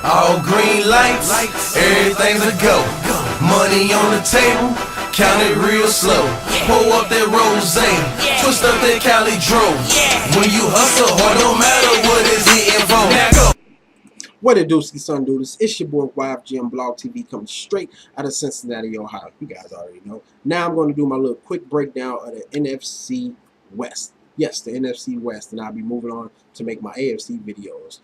All green lights, everything's a go. Money on the table, count it real slow. Pull up that rosé, twist up that Cali Dro. When you hustle hard, no matter what is hitting for. Now go. What it do, son dudes? It's your boy YfgmBlogTv coming straight out of Cincinnati, Ohio. You guys already know. Now I'm going to do my little quick breakdown of the NFC West. Yes, the NFC West, and I'll be moving on to make my AFC videos.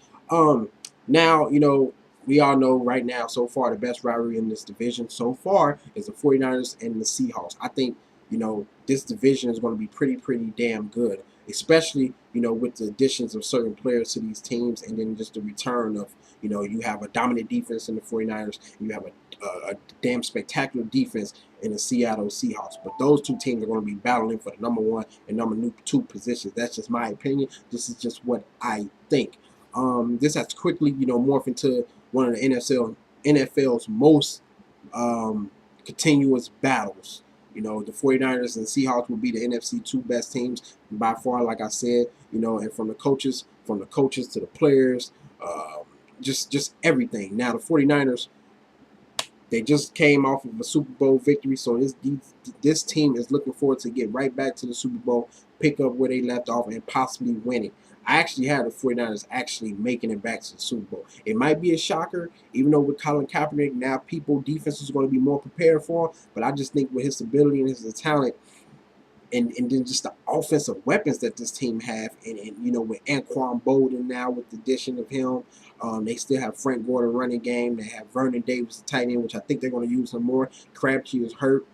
Now, you know, we all know right now, so far, the best rivalry in this division so far is the 49ers and the Seahawks. I think, you know, this division is going to be pretty damn good, especially, you know, with the additions of certain players to these teams, and then just the return of, you know, you have a dominant defense in the 49ers, and you have a damn spectacular defense in the Seattle Seahawks. But those two teams are going to be battling for the #1 and #2 positions. That's just my opinion. This is just what I think. This has quickly, you know, morphed into one of the NFL's most continuous battles. You know, the 49ers and Seahawks will be the NFC 2 best teams by far, like I said, you know, and from the coaches to the players, just everything. Now, the 49ers, they just came off of a Super Bowl victory, so this team is looking forward to get right back to the Super Bowl, pick up where they left off, and possibly win it. I actually had the 49ers actually making it back to the Super Bowl. It might be a shocker, even though with Colin Kaepernick, now defense is going to be more prepared for him, but I just think with his ability and his talent, and then just the offensive weapons that this team have, and you know, with Anquan Bolden now, with the addition of him, they still have Frank Gordon running game. They have Vernon Davis, the tight end, which I think they're going to use him more. Crabtree is hurt.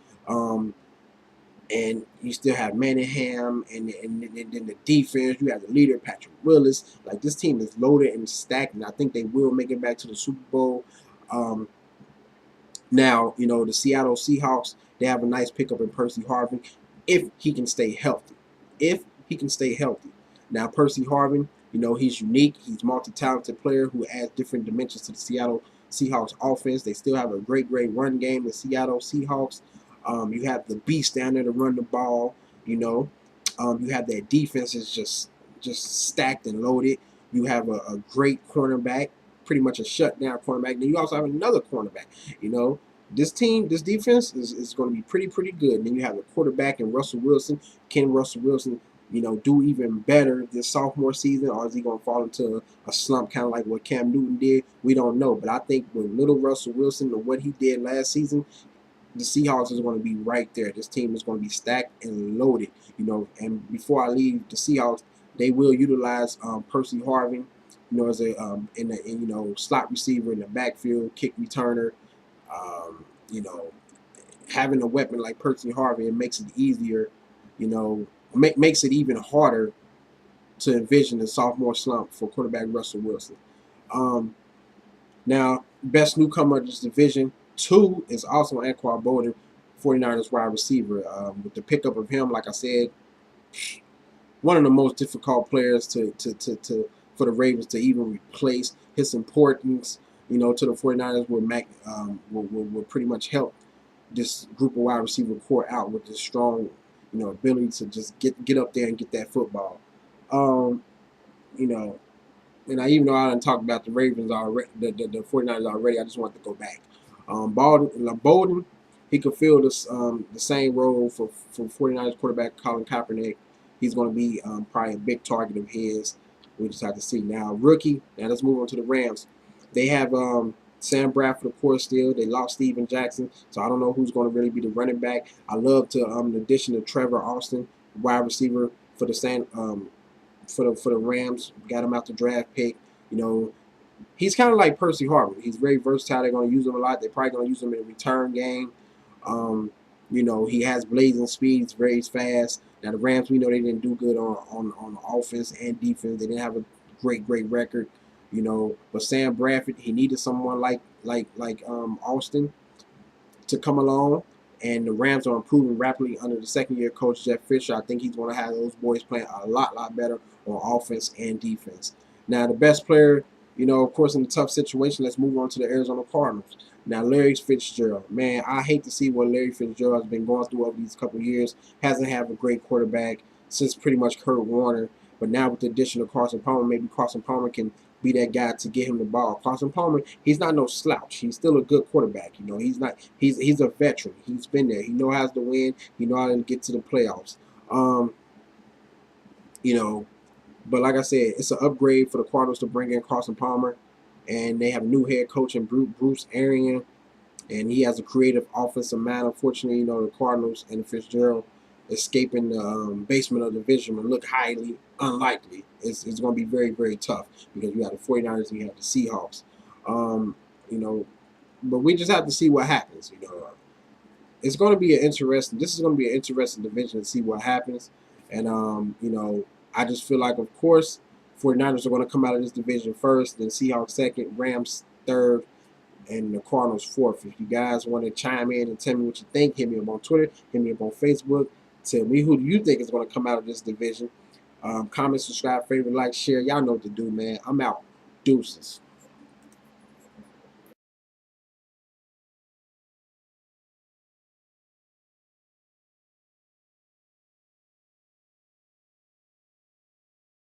And you still have Manningham, and then the defense. You have the leader, Patrick Willis. Like, this team is loaded and stacked, and I think they will make it back to the Super Bowl. Now, you know, the Seattle Seahawks, they have a nice pickup in Percy Harvin, if he can stay healthy. If he can stay healthy. Now, Percy Harvin, you know, he's unique. He's a multi-talented player who adds different dimensions to the Seattle Seahawks offense. They still have a great run game, the Seattle Seahawks. You have the beast down there to run the ball, you know. You have that defense is just stacked and loaded. You have a great cornerback, pretty much a shutdown cornerback. Then you also have another cornerback, you know. This defense is going to be pretty good. And then you have a quarterback in Russell Wilson. Can Russell Wilson, you know, do even better this sophomore season, or is he going to fall into a slump kind of like what Cam Newton did? We don't know. But I think with little Russell Wilson and what he did last season, the Seahawks is going to be right there. This team is going to be stacked and loaded, you know. And before I leave the Seahawks, they will utilize Percy Harvin, you know, as a you know, slot receiver in the backfield, kick returner. You know, having a weapon like Percy Harvin, it makes it easier, you know, makes it even harder to envision the sophomore slump for quarterback Russell Wilson. Now, best newcomer of this division 2 is also Anquan Bolden, 49ers wide receiver. With the pickup of him, like I said, one of the most difficult players for the Ravens to even replace. His importance, you know, to the 49ers will pretty much help this group of wide receiver core out with this strong, you know, ability to just get up there and get that football. You know, and even though I didn't talk about the Ravens already, the 49ers already, I just want to go back. Bolden, he could fill this the same role for 49ers quarterback Colin Kaepernick. He's going to be probably a big target of his. We just have to see. Now, rookie. Now let's move on to the Rams. They have Sam Bradford, of course, still. They lost Steven Jackson, so I don't know who's going to really be the running back. I love the addition of Trevor Austin, wide receiver for the Rams. Got him out the draft pick. You know, he's kind of like Percy Harvin. He's very versatile. They're going to use him a lot. They're probably going to use him in the return game. You know, he has blazing speed. He's very fast. Now, the Rams, we know they didn't do good on offense and defense. They didn't have a great record, you know. But Sam Bradford, he needed someone like Austin to come along. And the Rams are improving rapidly under the second-year coach, Jeff Fisher. I think he's going to have those boys playing a lot better on offense and defense. Now, the best player, you know, of course, in a tough situation, let's move on to the Arizona Cardinals. Now, Larry Fitzgerald. Man, I hate to see what Larry Fitzgerald has been going through over these couple of years. Hasn't had a great quarterback since pretty much Kurt Warner. But now with the addition of Carson Palmer, maybe Carson Palmer can be that guy to get him the ball. Carson Palmer, he's not no slouch. He's still a good quarterback. You know, he's not. He's a veteran. He's been there. He knows how to win. He knows how to get to the playoffs. You know, but like I said, it's an upgrade for the Cardinals to bring in Carson Palmer, and they have a new head coach in Bruce Arians, and he has a creative offensive mind. Unfortunately, you know, the Cardinals and the Fitzgerald escaping the basement of the division and look highly unlikely. It's going to be very, very tough because you have the 49ers and you have the Seahawks. You know, but we just have to see what happens. You know, it's going to be an interesting. This is going to be an interesting division to see what happens. And you know, I just feel like, of course, 49ers are going to come out of this division first, then Seahawks second, Rams third, and the Cardinals fourth. If you guys want to chime in and tell me what you think, hit me up on Twitter, hit me up on Facebook. Tell me who do you think is going to come out of this division. Comment, subscribe, favorite, like, share. Y'all know what to do, man. I'm out. Deuces.